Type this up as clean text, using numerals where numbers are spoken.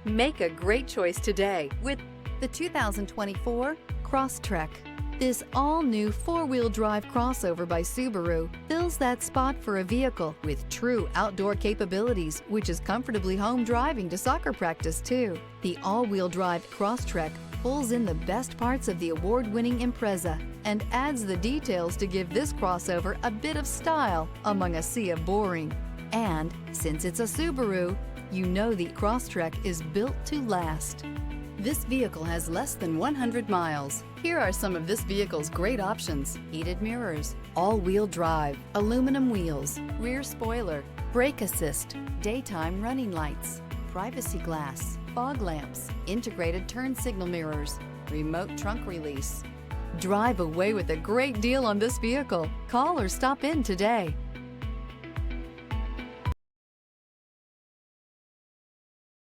Make a great choice today with the 2024 Crosstrek. This all-new four-wheel drive crossover by Subaru fills that spot for a vehicle with true outdoor capabilities, which is comfortably home driving to soccer practice too. The all-wheel drive Crosstrek pulls in the best parts of the award-winning Impreza and adds the details to give this crossover a bit of style among a sea of boring. And since it's a Subaru, you know the Crosstrek is built to last. This vehicle has less than 100 miles. Here are some of this vehicle's great options: heated mirrors, all-wheel drive, aluminum wheels, rear spoiler, brake assist, daytime running lights, privacy glass, fog lamps, integrated turn signal mirrors, remote trunk release. Drive away with a great deal on this vehicle. Call or stop in today.